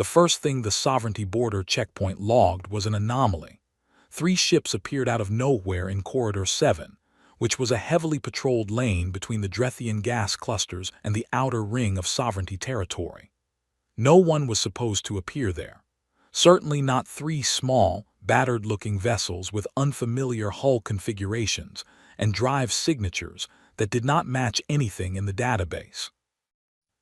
The first thing the Sovereignty border checkpoint logged was an anomaly. 3 ships appeared out of nowhere in Corridor 7, which was a heavily patrolled lane between the Drethian gas clusters and the outer ring of Sovereignty territory. No one was supposed to appear there. Certainly not 3 small, battered-looking vessels with unfamiliar hull configurations and drive signatures that did not match anything in the database.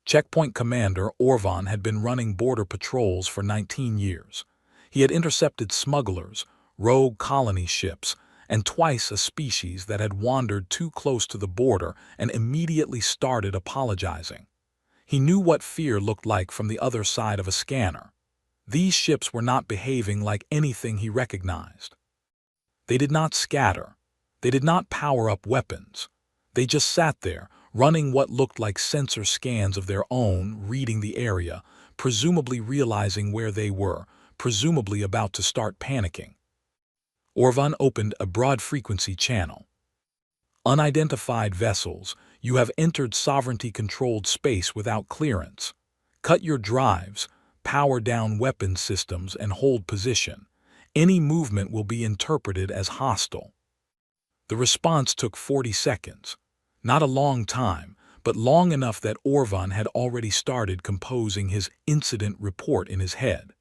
Checkpoint Commander Orvan had been running border patrols for 19 years. He had intercepted smugglers, rogue colony ships, and twice a species that had wandered too close to the border and immediately started apologizing. He knew what fear looked like from the other side of a scanner. These ships were not behaving like anything he recognized. They did not scatter. They did not power up weapons. They just sat there, running what looked like sensor scans of their own, reading the area, presumably realizing where they were, presumably about to start panicking. Orvan opened a broad-frequency channel. Unidentified vessels, you have entered sovereignty-controlled space without clearance. Cut your drives, power down weapon systems, and hold position. Any movement will be interpreted as hostile. The response took 40 seconds. Not a long time, but long enough that Orvan had already started composing his incident report in his head.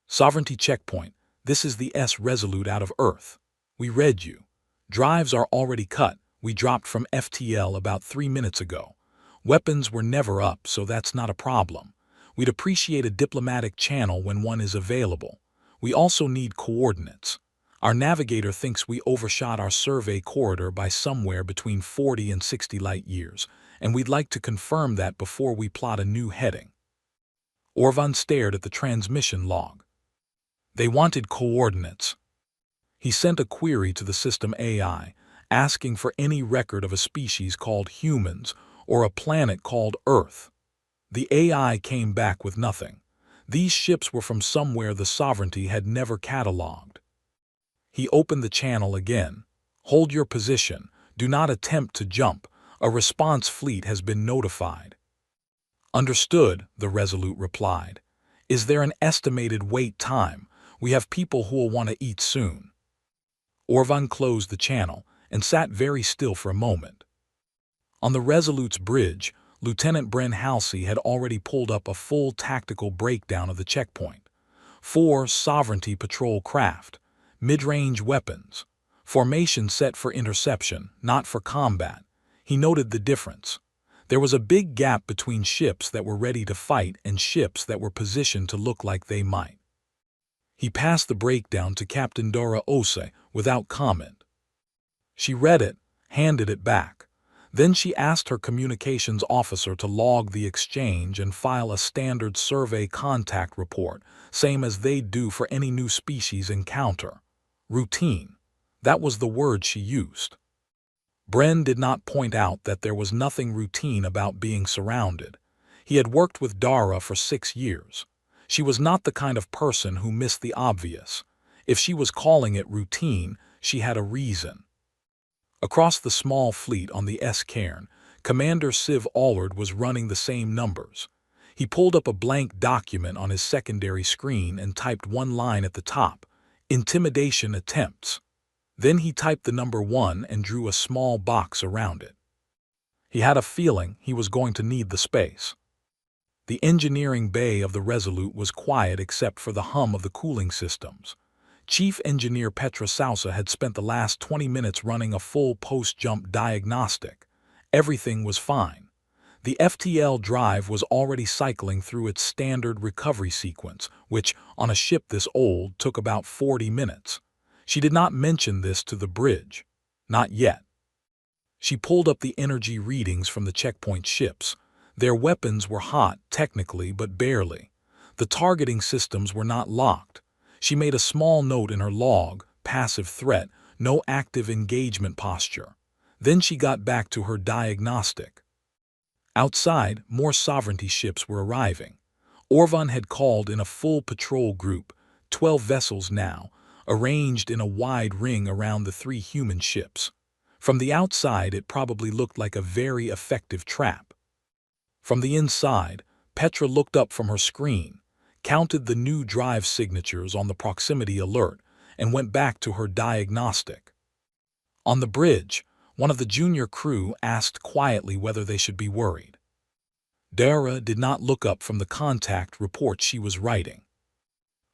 Sovereignty checkpoint. This is the S-Resolute out of Earth. We read you. Drives are already cut. We dropped from FTL about 3 minutes ago. Weapons were never up, so that's not a problem. We'd appreciate a diplomatic channel when one is available. We also need coordinates. Our navigator thinks we overshot our survey corridor by somewhere between 40 and 60 light years, and we'd like to confirm that before we plot a new heading. Orvan stared at the transmission log. They wanted coordinates. He sent a query to the system AI, asking for any record of a species called humans or a planet called Earth. The AI came back with nothing. These ships were from somewhere the Sovereignty had never catalogued. He opened the channel again. Hold your position. Do not attempt to jump. A response fleet has been notified. Understood, the Resolute replied. Is there an estimated wait time? We have people who will want to eat soon. Orvan closed the channel and sat very still for a moment. On the Resolute's bridge, Lieutenant Bren Halsey had already pulled up a full tactical breakdown of the checkpoint. 4 Sovereignty patrol craft, mid-range weapons, formation set for interception, not for combat. He noted the difference. There was a big gap between ships that were ready to fight and ships that were positioned to look like they might. He passed the breakdown to Captain Dora Ose without comment. She read it, handed it back. Then she asked her communications officer to log the exchange and file a standard survey contact report, same as they'd do for any new species encounter. Routine. That was the word she used. Bren did not point out that there was nothing routine about being surrounded. He had worked with Dara for 6 years. She was not the kind of person who missed the obvious. If she was calling it routine, she had a reason. Across the small fleet on the S-Cairn, Commander Civ Allard was running the same numbers. He pulled up a blank document on his secondary screen and typed one line at the top, intimidation attempts. Then he typed the number 1 and drew a small box around it. He had a feeling he was going to need the space. The engineering bay of the Resolute was quiet except for the hum of the cooling systems. Chief Engineer Petra Sousa had spent the last 20 minutes running a full post-jump diagnostic. Everything was fine. The FTL drive was already cycling through its standard recovery sequence, which, on a ship this old, took about 40 minutes. She did not mention this to the bridge. Not yet. She pulled up the energy readings from the checkpoint ships. Their weapons were hot, technically, but barely. The targeting systems were not locked. She made a small note in her log, passive threat, no active engagement posture. Then she got back to her diagnostic. Outside, more Sovereignty ships were arriving. Orvan had called in a full patrol group, 12 vessels now, arranged in a wide ring around the 3 human ships. From the outside, it probably looked like a very effective trap. From the inside, Petra looked up from her screen. counted the new drive signatures on the proximity alert, and went back to her diagnostic. On the bridge, one of the junior crew asked quietly whether they should be worried. Dara did not look up from the contact report she was writing.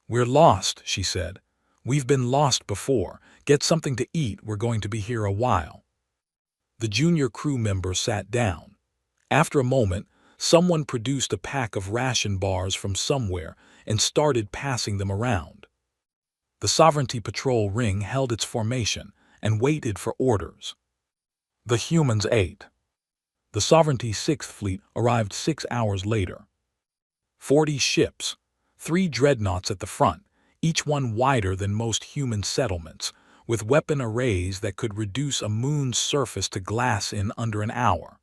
"We're lost," she said. "We've been lost before. Get something to eat, we're going to be here a while." The junior crew member sat down. After a moment, someone produced a pack of ration bars from somewhere and started passing them around. The Sovereignty Patrol ring held its formation and waited for orders. The humans ate. The Sovereignty 6th Fleet arrived 6 hours later. 40 ships, 3 dreadnoughts at the front, each one wider than most human settlements, with weapon arrays that could reduce a moon's surface to glass in under an hour.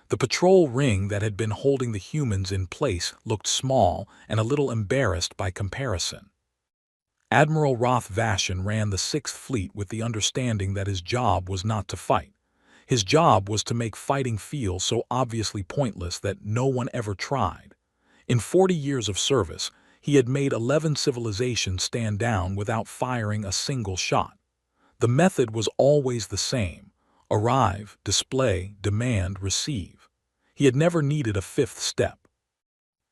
The patrol ring that had been holding the humans in place looked small and a little embarrassed by comparison. Admiral Roth Vashon ran the 6th Fleet with the understanding that his job was not to fight. His job was to make fighting feel so obviously pointless that no one ever tried. In 40 years of service, he had made 11 civilizations stand down without firing a single shot. The method was always the same: arrive, display, demand, receive. He had never needed a fifth step.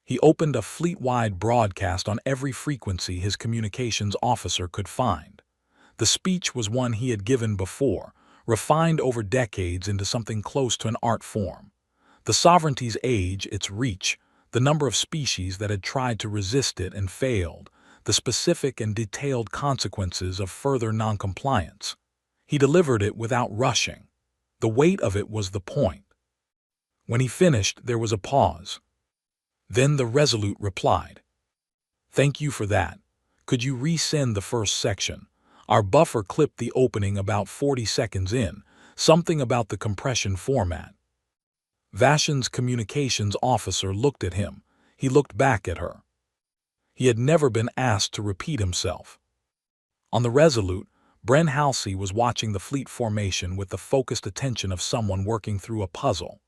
He opened a fleet-wide broadcast on every frequency his communications officer could find. The speech was one he had given before, refined over decades into something close to an art form. The sovereignty's age, its reach, the number of species that had tried to resist it and failed, the specific and detailed consequences of further noncompliance. He delivered it without rushing. The weight of it was the point. When he finished, there was a pause. Then the Resolute replied, "Thank you for that. Could you resend the first section? Our buffer clipped the opening about 40 seconds in, something about the compression format." Vashon's communications officer looked at him. He looked back at her. He had never been asked to repeat himself. On the Resolute, Bren Halsey was watching the fleet formation with the focused attention of someone working through a puzzle.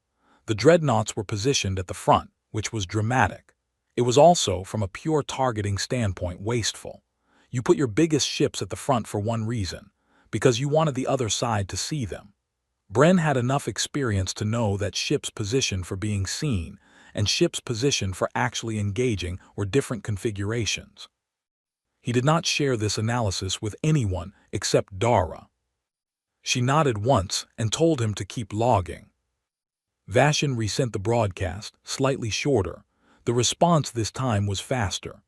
The dreadnoughts were positioned at the front, which was dramatic. It was also, from a pure targeting standpoint, wasteful. You put your biggest ships at the front for one reason: because you wanted the other side to see them. Bren had enough experience to know that ships positioned for being seen and ships positioned for actually engaging were different configurations. He did not share this analysis with anyone except Dara. She nodded once and told him to keep logging. Vashon resent the broadcast, slightly shorter. The response this time was faster.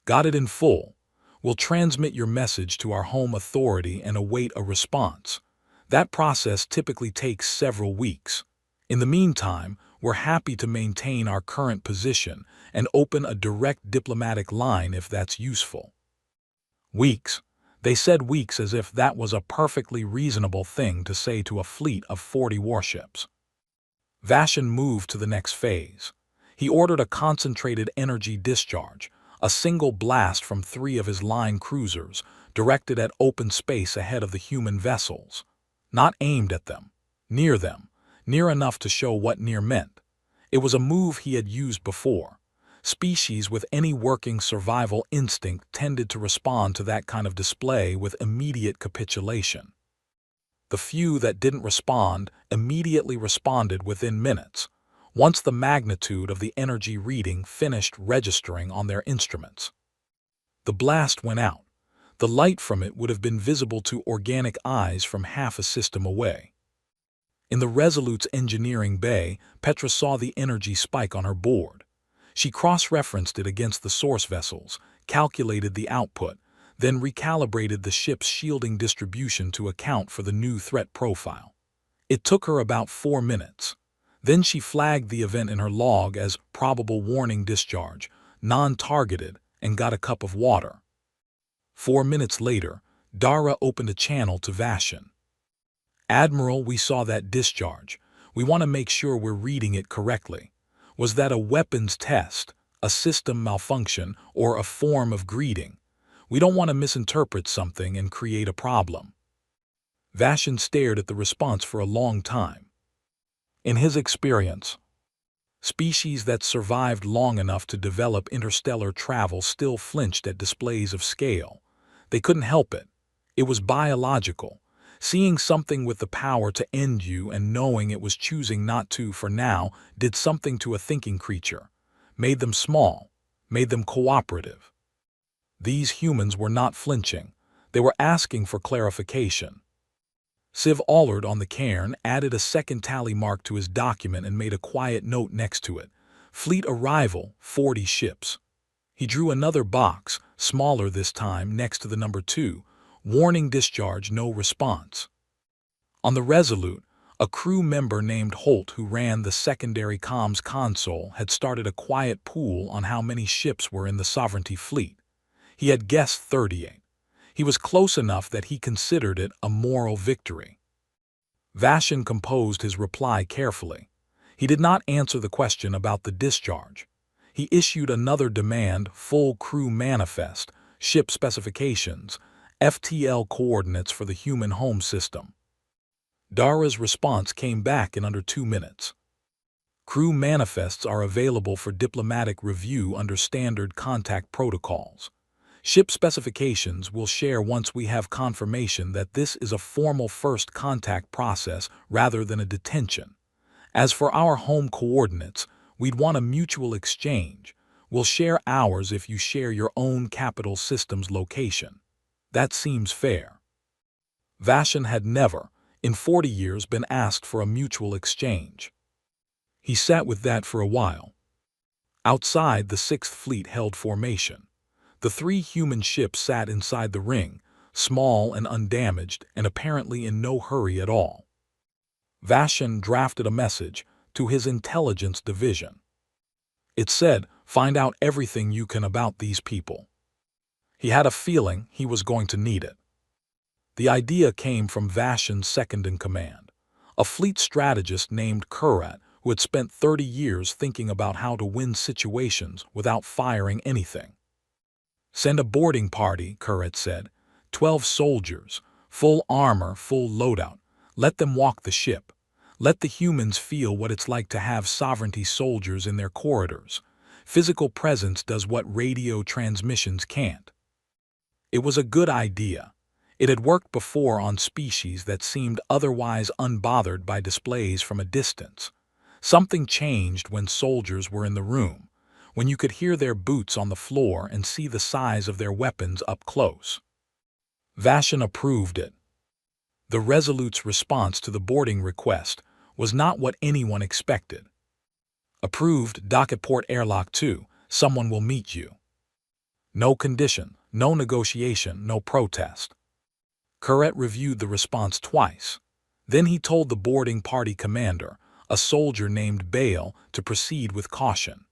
"Got it in full. We'll transmit your message to our home authority and await a response. That process typically takes several weeks. In the meantime, we're happy to maintain our current position and open a direct diplomatic line if that's useful." Weeks. They said weeks as if that was a perfectly reasonable thing to say to a fleet of 40 warships. Vashon moved to the next phase. He ordered a concentrated energy discharge, a single blast from 3 of his line cruisers, directed at open space ahead of the human vessels. Not aimed at them, near enough to show what near meant. It was a move he had used before. Species with any working survival instinct tended to respond to that kind of display with immediate capitulation. The few that didn't respond immediately responded within minutes, once the magnitude of the energy reading finished registering on their instruments. The blast went out. The light from it would have been visible to organic eyes from half a system away. In the Resolute's engineering bay, Petra saw the energy spike on her board. She cross-referenced it against the source vessels, calculated the output, then recalibrated the ship's shielding distribution to account for the new threat profile. It took her about 4 minutes. Then she flagged the event in her log as probable warning discharge, non-targeted, and got a cup of water. 4 minutes later, Dara opened a channel to Vashon. "Admiral, we saw that discharge. We want to make sure we're reading it correctly. Was that a weapons test, a system malfunction, or a form of greeting? We don't want to misinterpret something and create a problem." Vashon stared at the response for a long time. In his experience, Species that survived long enough to develop interstellar travel still flinched at displays of scale. They couldn't help it. It was biological. Seeing something with the power to end you and knowing it was choosing not to for now did something to a thinking creature. Made them small. Made them cooperative. These humans were not flinching. They were asking for clarification. Civ Allard on the cairn added a second tally mark to his document and made a quiet note next to it. Fleet arrival, 40 ships. He drew another box, smaller this time, next to the number 2. Warning discharge, no response. On the Resolute, a crew member named Holt, who ran the secondary comms console, had started a quiet pool on how many ships were in the Sovereignty fleet. He had guessed 38. He was close enough that he considered it a moral victory. Vashon composed his reply carefully. He did not answer the question about the discharge. He issued another demand, full crew manifest, ship specifications, FTL coordinates for the human home system. Dara's response came back in under 2 minutes. Crew manifests are available for diplomatic review under standard contact protocols. Ship specifications we'll share once we have confirmation that this is a formal first contact process rather than a detention. As for our home coordinates, we'd want a mutual exchange. We'll share ours if you share your own capital system's location. That seems fair. Vashon had never, in 40 years, been asked for a mutual exchange. He sat with that for a while. Outside, the 6th Fleet held formation. The 3 human ships sat inside the ring, small and undamaged, and apparently in no hurry at all. Vashon drafted a message to his intelligence division. It said, "Find out everything you can about these people." He had a feeling he was going to need it. The idea came from Vashon's second-in-command, a fleet strategist named Kurat, who had spent 30 years thinking about how to win situations without firing anything. "Send a boarding party," Kurat said. 12 soldiers, full armor, full loadout. Let them walk the ship. Let the humans feel what it's like to have sovereignty soldiers in their corridors. Physical presence does what radio transmissions can't. It was a good idea. It had worked before on species that seemed otherwise unbothered by displays from a distance. Something changed when soldiers were in the room, when you could hear their boots on the floor and see the size of their weapons up close. Vashon approved it. The Resolute's response to the boarding request was not what anyone expected. "Approved, dock at Port Airlock 2, someone will meet you." No condition, no negotiation, no protest. Kurat reviewed the response twice. Then he told the boarding party commander, a soldier named Bale, to proceed with caution.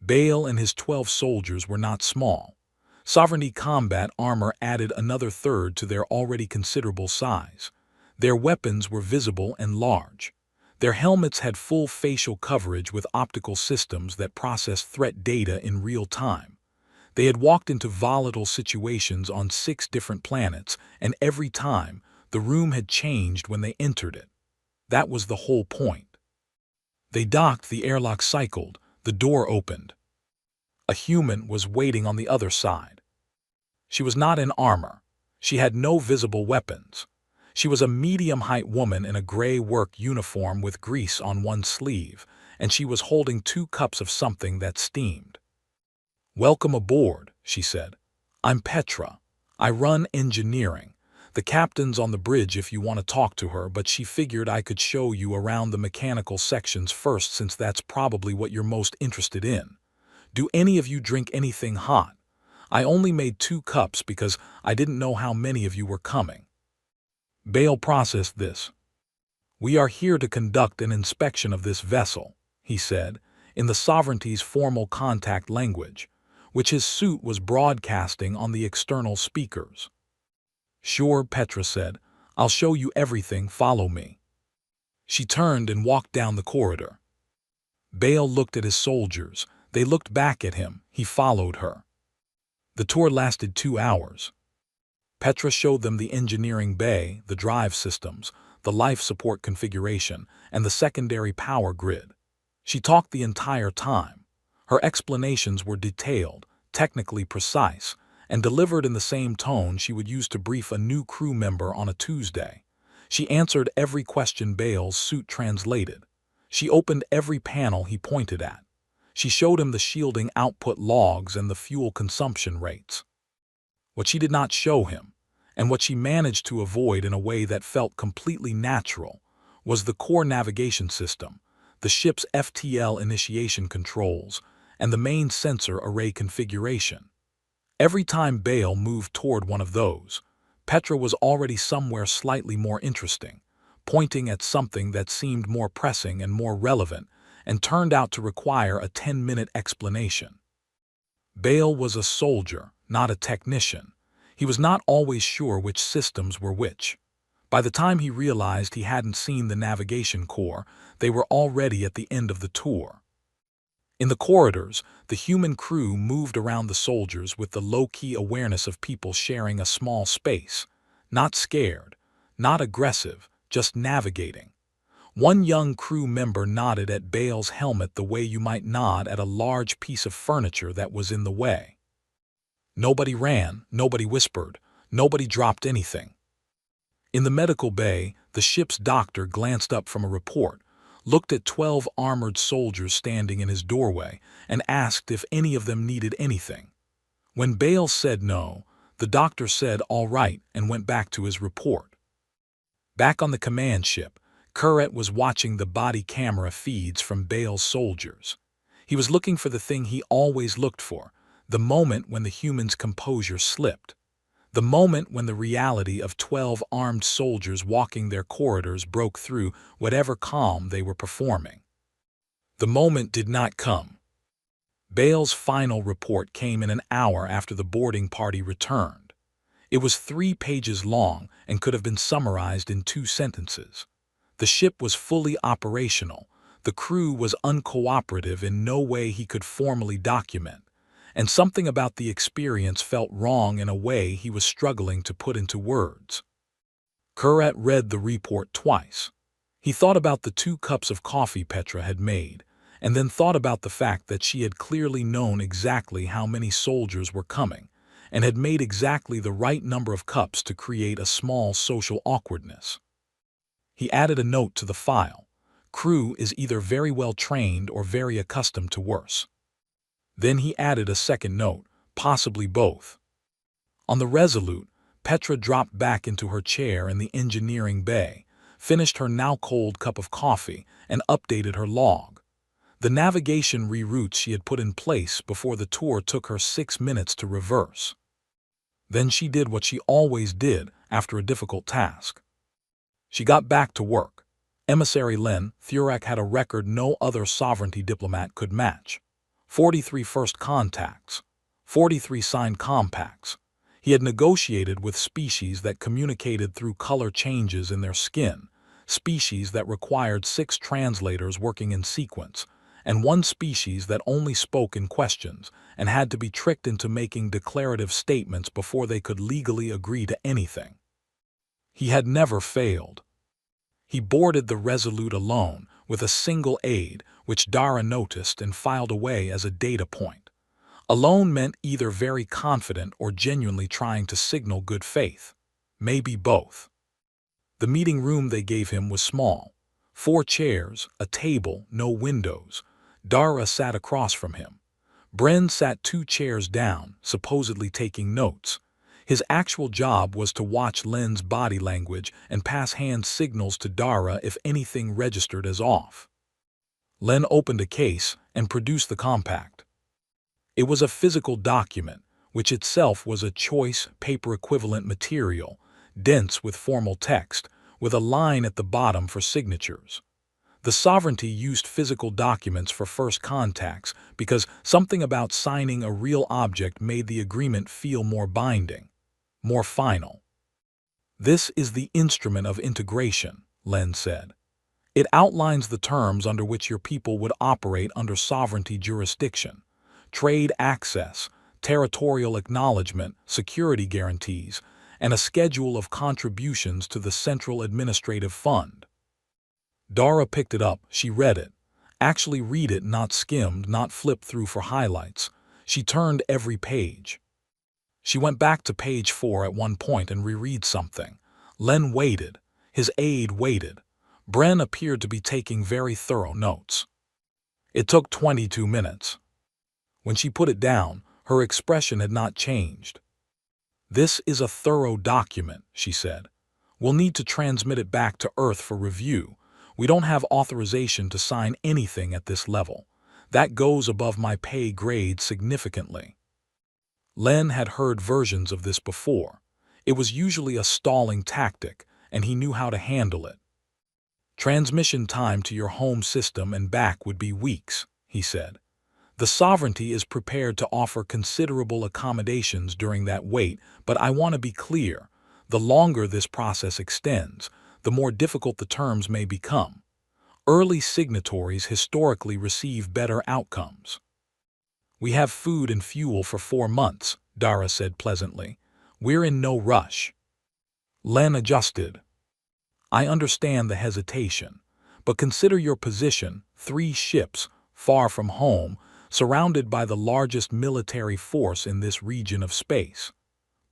Bale and his 12 soldiers were not small. Sovereignty combat armor added another third to their already considerable size. Their weapons were visible and large. Their helmets had full facial coverage with optical systems that processed threat data in real time. They had walked into volatile situations on 6 different planets, and every time, the room had changed when they entered it. That was the whole point. They docked, the airlock cycled, the door opened. A human was waiting on the other side. She was not in armor. She had no visible weapons. She was a medium-height woman in a gray work uniform with grease on one sleeve, and she was holding 2 cups of something that steamed. "Welcome aboard," she said. "I'm Petra. I run engineering. The captain's on the bridge if you want to talk to her, but she figured I could show you around the mechanical sections first since that's probably what you're most interested in. Do any of you drink anything hot? I only made 2 cups because I didn't know how many of you were coming." Bale processed this. "We are here to conduct an inspection of this vessel," he said, in the Sovereignty's formal contact language, which his suit was broadcasting on the external speakers. "Sure," Petra said. "I'll show you everything, follow me." She turned and walked down the corridor. Bale looked at his soldiers. They looked back at him. He followed her. The tour lasted 2 hours. Petra showed them the engineering bay, the drive systems, the life support configuration, and the secondary power grid. She talked the entire time. Her explanations were detailed, technically precise, and delivered in the same tone she would use to brief a new crew member on a Tuesday. She answered every question Bale's suit translated. She opened every panel he pointed at. She showed him the shielding output logs and the fuel consumption rates. What she did not show him, and what she managed to avoid in a way that felt completely natural, was the core navigation system, the ship's FTL initiation controls, and the main sensor array configuration. Every time Bale moved toward one of those, Petra was already somewhere slightly more interesting, pointing at something that seemed more pressing and more relevant and turned out to require a 10-minute explanation. Bale was a soldier, not a technician. He was not always sure which systems were which. By the time he realized he hadn't seen the navigation core, they were already at the end of the tour. In the corridors, the human crew moved around the soldiers with the low-key awareness of people sharing a small space. Not scared, not aggressive, just navigating. One young crew member nodded at Bale's helmet the way you might nod at a large piece of furniture that was in the way. Nobody ran, nobody whispered, nobody dropped anything. In the medical bay, the ship's doctor glanced up from a report, looked at 12 armored soldiers standing in his doorway, and asked if any of them needed anything. When Bale said no, the doctor said all right and went back to his report. Back on the command ship, Curret was watching the body camera feeds from Bale's soldiers. He was looking for the thing he always looked for, the moment when the human's composure slipped. The moment when the reality of 12 armed soldiers walking their corridors broke through whatever calm they were performing. The moment did not come. Bale's final report came in an hour after the boarding party returned. It was 3 pages long and could have been summarized in 2 sentences. The ship was fully operational. The crew was uncooperative in no way he could formally document. And something about the experience felt wrong in a way he was struggling to put into words. Curret read the report twice. He thought about the 2 cups of coffee Petra had made, and then thought about the fact that she had clearly known exactly how many soldiers were coming, and had made exactly the right number of cups to create a small social awkwardness. He added a note to the file. Crew is either very well trained or very accustomed to worse. Then he added a second note, possibly both. On the Resolute, Petra dropped back into her chair in the engineering bay, finished her now-cold cup of coffee, and updated her log. The navigation reroutes she had put in place before the tour took her 6 minutes to reverse. Then she did what she always did after a difficult task. She got back to work. Emissary Len Thurak had a record no other sovereignty diplomat could match. 43 first contacts, 43 signed compacts. He had negotiated with species that communicated through color changes in their skin, species that required 6 translators working in sequence, and 1 species that only spoke in questions and had to be tricked into making declarative statements before they could legally agree to anything. He had never failed. He boarded the Resolute alone, with a single aide, which Dara noticed and filed away as a data point. Alone meant either very confident or genuinely trying to signal good faith. Maybe both. The meeting room they gave him was small. 4 chairs, a table, no windows. Dara sat across from him. Bren sat 2 chairs down, supposedly taking notes. His actual job was to watch Len's body language and pass hand signals to Dara if anything registered as off. Len opened a case and produced the compact. It was a physical document, which itself was a choice, paper-equivalent material, dense with formal text, with a line at the bottom for signatures. The sovereignty used physical documents for first contacts because something about signing a real object made the agreement feel more binding, more final. "This is the instrument of integration," Len said. "It outlines the terms under which your people would operate under sovereignty jurisdiction, trade access, territorial acknowledgement, security guarantees, and a schedule of contributions to the Central Administrative Fund." Dara picked it up, she read it. Actually read it, not skimmed, not flipped through for highlights. She turned every page. She went back to page 4 at one point and reread something. Len waited. His aide waited. Bren appeared to be taking very thorough notes. It took 22 minutes. When she put it down, her expression had not changed. "This is a thorough document," she said. "We'll need to transmit it back to Earth for review. We don't have authorization to sign anything at this level. That goes above my pay grade significantly." Len had heard versions of this before. It was usually a stalling tactic, and he knew how to handle it. "Transmission time to your home system and back would be weeks," he said. "The sovereignty is prepared to offer considerable accommodations during that wait, but I want to be clear. The longer this process extends, the more difficult the terms may become. Early signatories historically receive better outcomes." "We have food and fuel for 4 months," Dara said pleasantly. "We're in no rush." Len adjusted. "I understand the hesitation, but consider your position: 3 ships, far from home, surrounded by the largest military force in this region of space.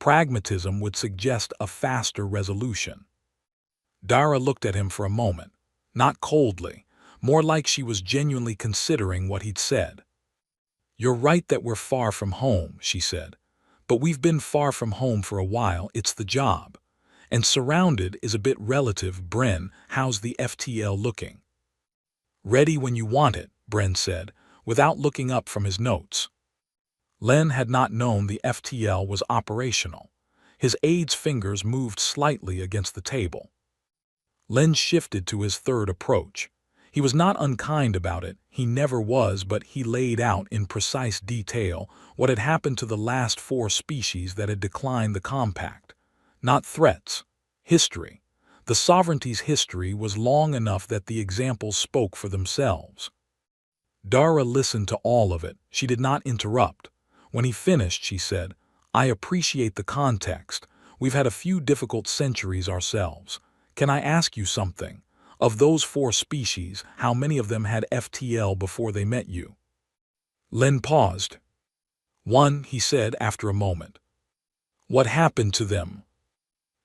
Pragmatism would suggest a faster resolution." Dara looked at him for a moment, not coldly, more like she was genuinely considering what he'd said. "You're right that we're far from home," she said. "But we've been far from home for a while. It's the job. And surrounded is a bit relative. Bren, how's the FTL looking?" "Ready when you want it," Bren said, without looking up from his notes. Len had not known the FTL was operational. His aide's fingers moved slightly against the table. Len shifted to his third approach. He was not unkind about it, he never was, but he laid out in precise detail what had happened to the last 4 species that had declined the compact. Not threats. History. The sovereignty's history was long enough that the examples spoke for themselves. Dara listened to all of it. She did not interrupt. When he finished, she said, "I appreciate the context. We've had a few difficult centuries ourselves. Can I ask you something? Of those 4 species, how many of them had FTL before they met you?" Len paused. "1," he said after a moment. "What happened to them?"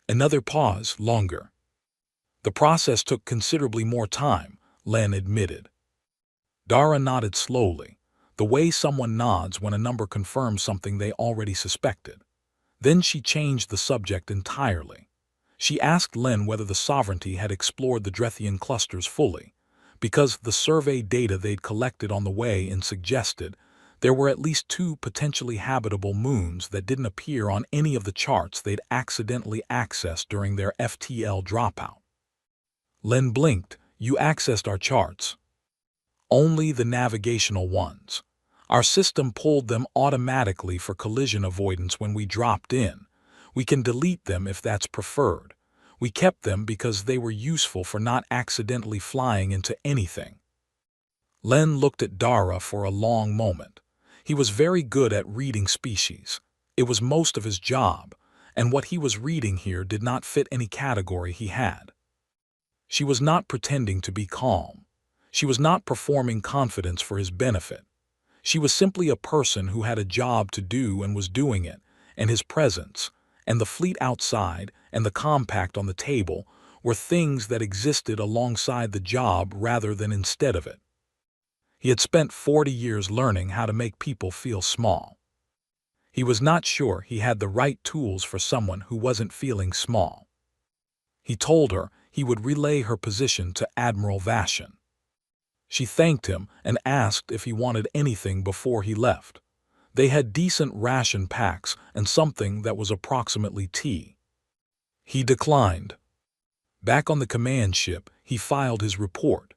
Another pause, longer. "The process took considerably more time," Len admitted. Dara nodded slowly, the way someone nods when a number confirms something they already suspected. Then she changed the subject entirely. She asked Len whether the sovereignty had explored the Drethian clusters fully, because the survey data they'd collected on the way in suggested there were at least 2 potentially habitable moons that didn't appear on any of the charts they'd accidentally accessed during their FTL dropout. Len blinked. "You accessed our charts?" "Only the navigational ones. Our system pulled them automatically for collision avoidance when we dropped in. We can delete them if that's preferred. We kept them because they were useful for not accidentally flying into anything." Len looked at Dara for a long moment. He was very good at reading species. It was most of his job, and what he was reading here did not fit any category he had. She was not pretending to be calm. She was not performing confidence for his benefit. She was simply a person who had a job to do and was doing it, and his presence, and the fleet outside, and the compact on the table were things that existed alongside the job rather than instead of it. He had spent 40 years learning how to make people feel small. He was not sure he had the right tools for someone who wasn't feeling small. He told her he would relay her position to Admiral Vashon. She thanked him and asked if he wanted anything before he left. They had decent ration packs and something that was approximately tea. He declined. Back on the command ship, he filed his report.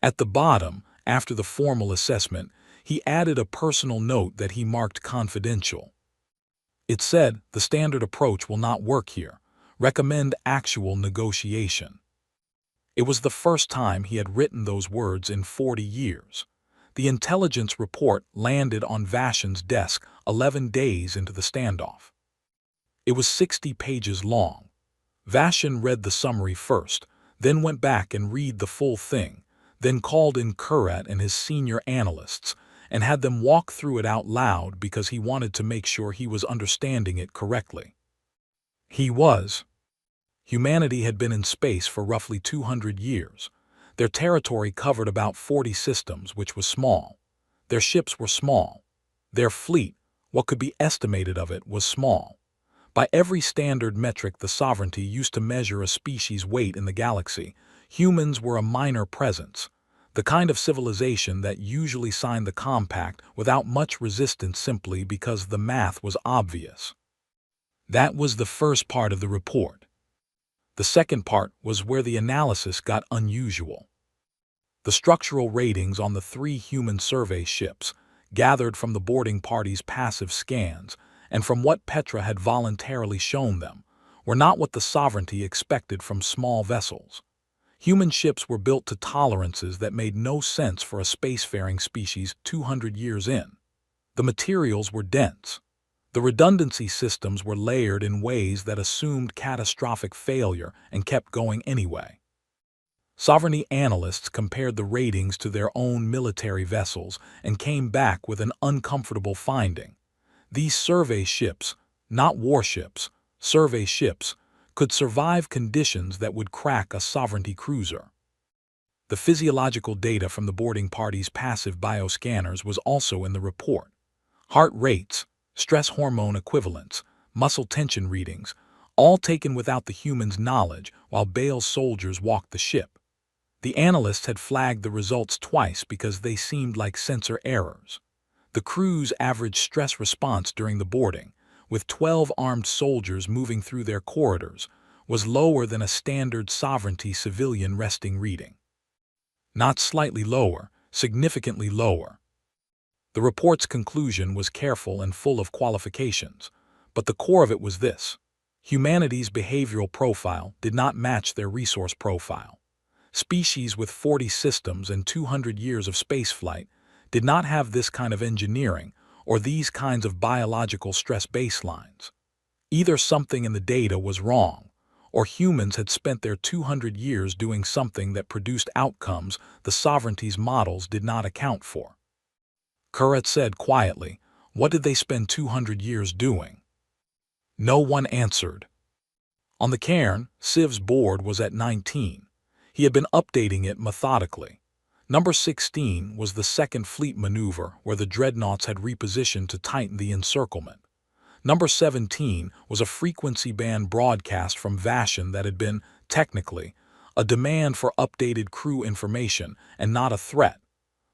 At the bottom, after the formal assessment, he added a personal note that he marked confidential. It said, "The standard approach will not work here. Recommend actual negotiation." It was the first time he had written those words in 40 years. The intelligence report landed on Vashon's desk 11 days into the standoff. It was 60 pages long. Vashon read the summary first, then went back and read the full thing, then called in Kurrat and his senior analysts and had them walk through it out loud because he wanted to make sure he was understanding it correctly. He was. Humanity had been in space for roughly 200 years. Their territory covered about 40 systems, which was small. Their ships were small. Their fleet, what could be estimated of it, was small. By every standard metric the sovereignty used to measure a species' weight in the galaxy, humans were a minor presence, the kind of civilization that usually signed the compact without much resistance simply because the math was obvious. That was the first part of the report. The second part was where the analysis got unusual. The structural ratings on the 3 human survey ships, gathered from the boarding party's passive scans and from what Petra had voluntarily shown them, were not what the sovereignty expected from small vessels. Human ships were built to tolerances that made no sense for a spacefaring species 200 years in. The materials were dense. The redundancy systems were layered in ways that assumed catastrophic failure and kept going anyway. Sovereignty analysts compared the ratings to their own military vessels and came back with an uncomfortable finding. These survey ships, not warships, survey ships, could survive conditions that would crack a sovereignty cruiser. The physiological data from the boarding party's passive bioscanners was also in the report. Heart rates, stress hormone equivalents, muscle tension readings, all taken without the human's knowledge while Bale's soldiers walked the ship. The analysts had flagged the results twice because they seemed like sensor errors. The crew's average stress response during the boarding, with 12 armed soldiers moving through their corridors, was lower than a standard sovereignty civilian resting reading. Not slightly lower, significantly lower. The report's conclusion was careful and full of qualifications, but the core of it was this: humanity's behavioral profile did not match their resource profile. Species with 40 systems and 200 years of spaceflight did not have this kind of engineering or these kinds of biological stress baselines. Either something in the data was wrong, or humans had spent their 200 years doing something that produced outcomes the sovereignty's models did not account for. Kurrat said quietly, "What did they spend 200 years doing?" No one answered. On the cairn, Civ's board was at 19. He had been updating it methodically. Number 16 was the second fleet maneuver where the dreadnoughts had repositioned to tighten the encirclement. Number 17 was a frequency band broadcast from Vashon that had been, technically, a demand for updated crew information and not a threat,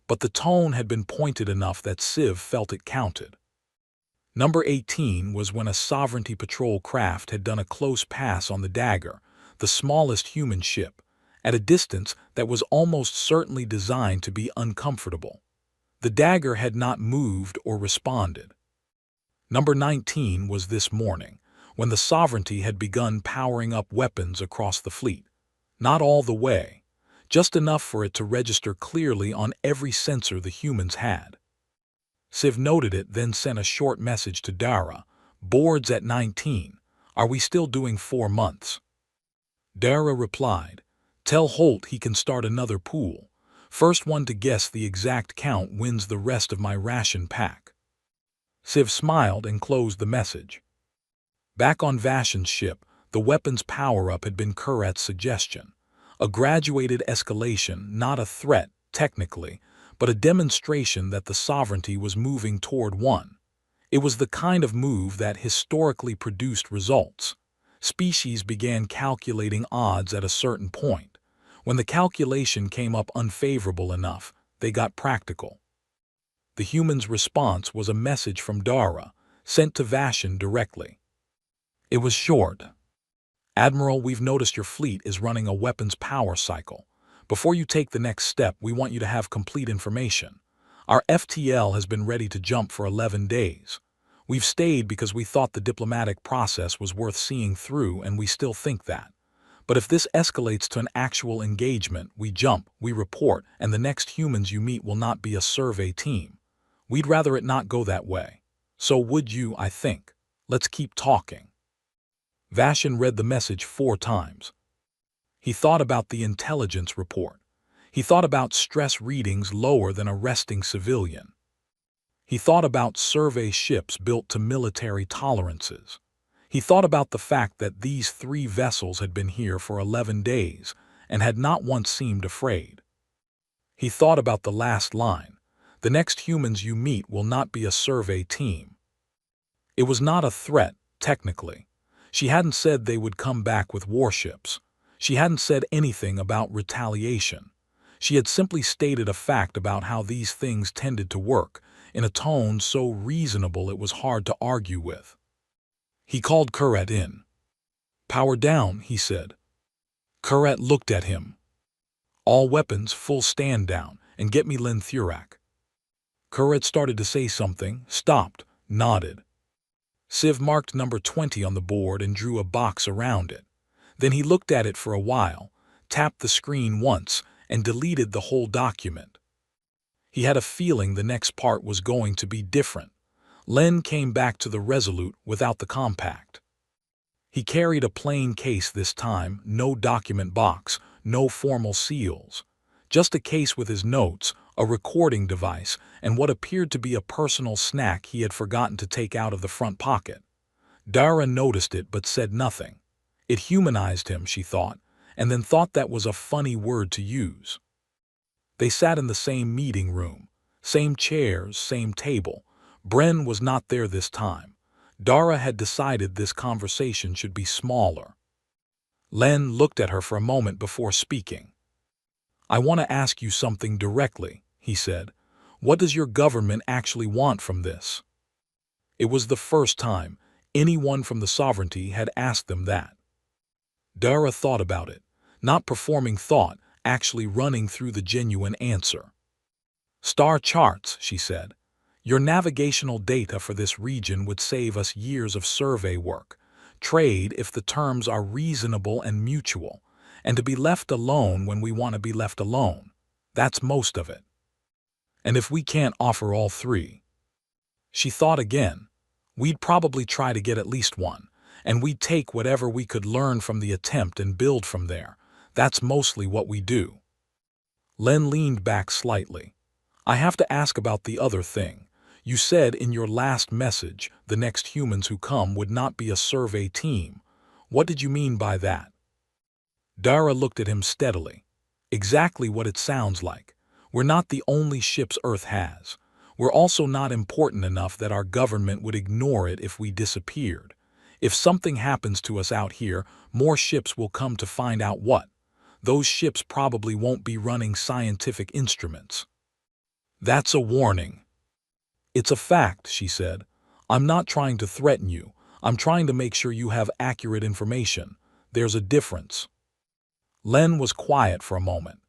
but the tone had been pointed enough that Civ felt it counted. Number 18 was when a sovereignty patrol craft had done a close pass on the Dagger, the smallest human ship, at a distance that was almost certainly designed to be uncomfortable. The Dagger had not moved or responded. Number 19 was this morning, when the sovereignty had begun powering up weapons across the fleet. Not all the way, just enough for it to register clearly on every sensor the humans had. Civ noted it, then sent a short message to Dara. "Boards at 19. Are we still doing 4 months?" Dara replied, "Tell Holt he can start another pool. First one to guess the exact count wins the rest of my ration pack." Civ smiled and closed the message. Back on Vashon's ship, the weapons power-up had been Kurrat's suggestion. A graduated escalation, not a threat, technically, but a demonstration that the sovereignty was moving toward one. It was the kind of move that historically produced results. Species began calculating odds at a certain point. When the calculation came up unfavorable enough, they got practical. The human's response was a message from Dara, sent to Vashon directly. It was short. "Admiral, we've noticed your fleet is running a weapons power cycle. Before you take the next step, we want you to have complete information. Our FTL has been ready to jump for 11 days. We've stayed because we thought the diplomatic process was worth seeing through, and we still think that. But if this escalates to an actual engagement, we jump, we report, and the next humans you meet will not be a survey team. We'd rather it not go that way. So would you, I think. Let's keep talking." Vashon read the message 4 times. He thought about the intelligence report. He thought about stress readings lower than a resting civilian. He thought about survey ships built to military tolerances. He thought about the fact that these 3 vessels had been here for 11 days and had not once seemed afraid. He thought about the last line, "The next humans you meet will not be a survey team." It was not a threat, technically. She hadn't said they would come back with warships. She hadn't said anything about retaliation. She had simply stated a fact about how these things tended to work, in a tone so reasonable it was hard to argue with. He called Kuret in. "Power down," he said. Kuret looked at him. "All weapons, full stand down, and get me Len Thurak." Kuret started to say something, stopped, nodded. Civ marked number 20 on the board and drew a box around it. Then he looked at it for a while, tapped the screen once, and deleted the whole document. He had a feeling the next part was going to be different. Len came back to the Resolute without the compact. He carried a plain case this time, no document box, no formal seals. Just a case with his notes, a recording device, and what appeared to be a personal snack he had forgotten to take out of the front pocket. Dara noticed it but said nothing. It humanized him, she thought, and then thought that was a funny word to use. They sat in the same meeting room, same chairs, same table. Bren was not there this time. Dara had decided this conversation should be smaller. Len looked at her for a moment before speaking. "I want to ask you something directly," he said. "What does your government actually want from this?" It was the first time anyone from the sovereignty had asked them that. Dara thought about it, not performing thought, actually running through the genuine answer. "Star charts," she said. "Your navigational data for this region would save us years of survey work. Trade if the terms are reasonable and mutual, and to be left alone when we want to be left alone. That's most of it. And if we can't offer all 3. She thought again. "We'd probably try to get at least one, and we'd take whatever we could learn from the attempt and build from there. That's mostly what we do." Len leaned back slightly. "I have to ask about the other thing. You said in your last message the next humans who come would not be a survey team. What did you mean by that?" Dara looked at him steadily. "Exactly what it sounds like. We're not the only ships Earth has. We're also not important enough that our government would ignore it if we disappeared. If something happens to us out here, more ships will come to find out what. Those ships probably won't be running scientific instruments." "That's a warning." "It's a fact," she said. "I'm not trying to threaten you. I'm trying to make sure you have accurate information. There's a difference." Len was quiet for a moment.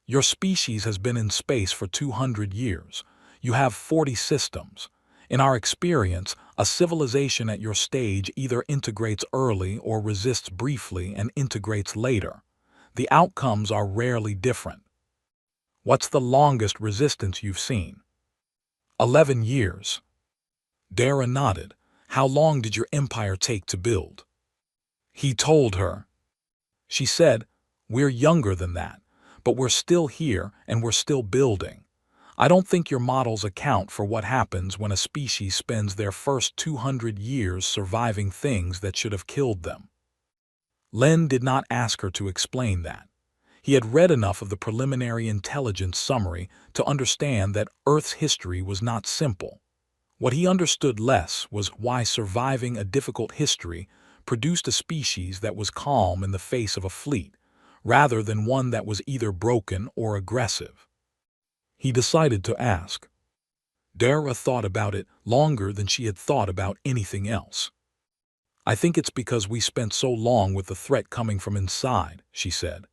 "Your species has been in space for 200 years. You have 40 systems. In our experience, a civilization at your stage either integrates early or resists briefly and integrates later. The outcomes are rarely different. What's the longest resistance you've seen?" 11 years. Dara nodded. "How long did your empire take to build?" He told her. She said, "We're younger than that, but we're still here and we're still building. I don't think your models account for what happens when a species spends their first 200 years surviving things that should have killed them." Len did not ask her to explain that. He had read enough of the preliminary intelligence summary to understand that Earth's history was not simple. What he understood less was why surviving a difficult history produced a species that was calm in the face of a fleet, rather than one that was either broken or aggressive. He decided to ask. Dara thought about it longer than she had thought about anything else. "I think it's because we spent so long with the threat coming from inside," she said.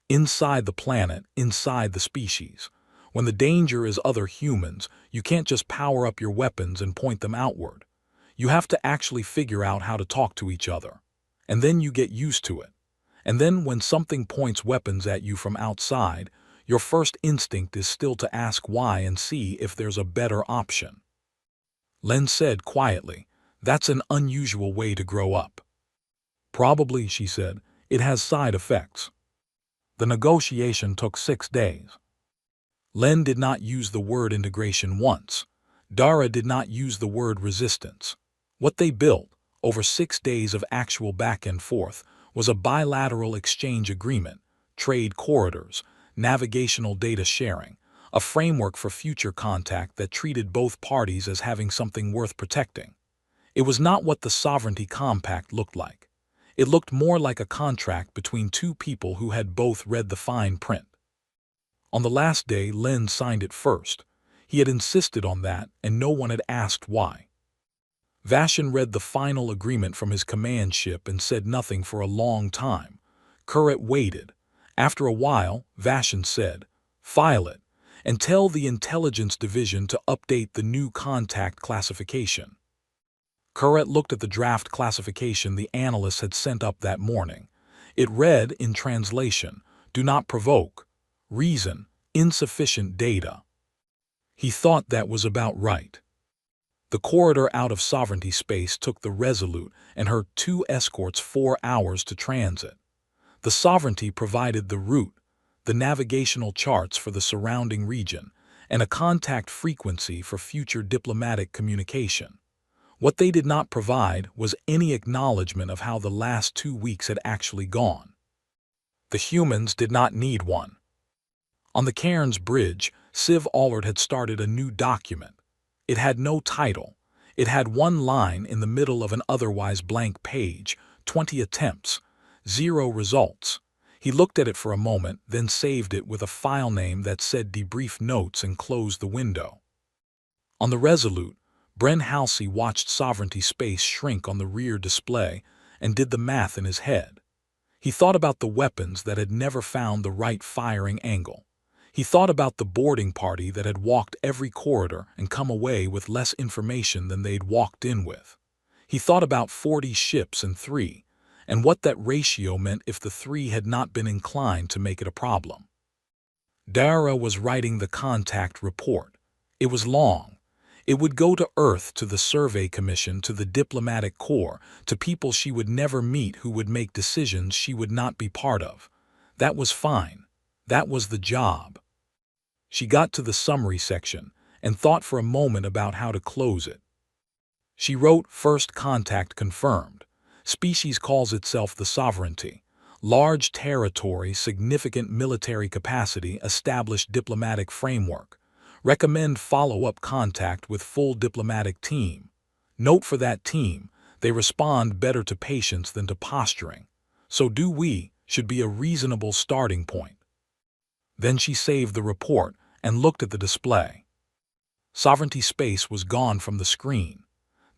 "Inside the planet, inside the species. When the danger is other humans, you can't just power up your weapons and point them outward. You have to actually figure out how to talk to each other. And then you get used to it. And then when something points weapons at you from outside, your first instinct is still to ask why and see if there's a better option." Len said quietly, "That's an unusual way to grow up." "Probably," she said. "It has side effects." The negotiation took 6 days. Len did not use the word integration once. Dara did not use the word resistance. What they built, over 6 days of actual back and forth, was a bilateral exchange agreement, trade corridors, navigational data sharing, a framework for future contact that treated both parties as having something worth protecting. It was not what the Sovereignty Compact looked like. It looked more like a contract between two people who had both read the fine print. On the last day, Len signed it first. He had insisted on that, and no one had asked why. Vashan read the final agreement from his command ship and said nothing for a long time. Kurrat waited. After a while, Vashan said, "File it, and tell the intelligence division to update the new contact classification." Kurrat looked at the draft classification the analysts had sent up that morning. It read, in translation, "Do not provoke. Reason, insufficient data." He thought that was about right. The corridor out of sovereignty space took the Resolute and her 2 escorts 4 hours to transit. The Sovereignty provided the route, the navigational charts for the surrounding region, and a contact frequency for future diplomatic communication. What they did not provide was any acknowledgement of how the last 2 weeks had actually gone. The humans did not need one. On the Cairns Bridge, Civ Allard had started a new document. It had no title. It had one line in the middle of an otherwise blank page, 20 attempts, 0 results. He looked at it for a moment, then saved it with a file name that said debrief notes and closed the window. On the Resolute, Bren Halsey watched Sovereignty Space shrink on the rear display and did the math in his head. He thought about the weapons that had never found the right firing angle. He thought about the boarding party that had walked every corridor and come away with less information than they'd walked in with. He thought about 40 ships and 3, and what that ratio meant if the 3 had not been inclined to make it a problem. Dara was writing the contact report. It was long. It would go to Earth, to the Survey Commission, to the Diplomatic Corps, to people she would never meet who would make decisions she would not be part of. That was fine. That was the job. She got to the summary section and thought for a moment about how to close it. She wrote, "First contact confirmed. Species calls itself the Sovereignty. Large territory, significant military capacity, established diplomatic framework. Recommend follow-up contact with full diplomatic team. Note for that team, they respond better to patience than to posturing. So do we, should be a reasonable starting point." Then she saved the report and looked at the display. Sovereignty Space was gone from the screen.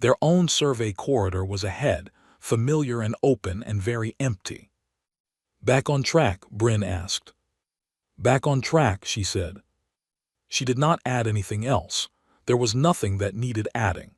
Their own survey corridor was ahead, familiar and open and very empty. "Back on track?" Bryn asked. "Back on track," she said. She did not add anything else. There was nothing that needed adding.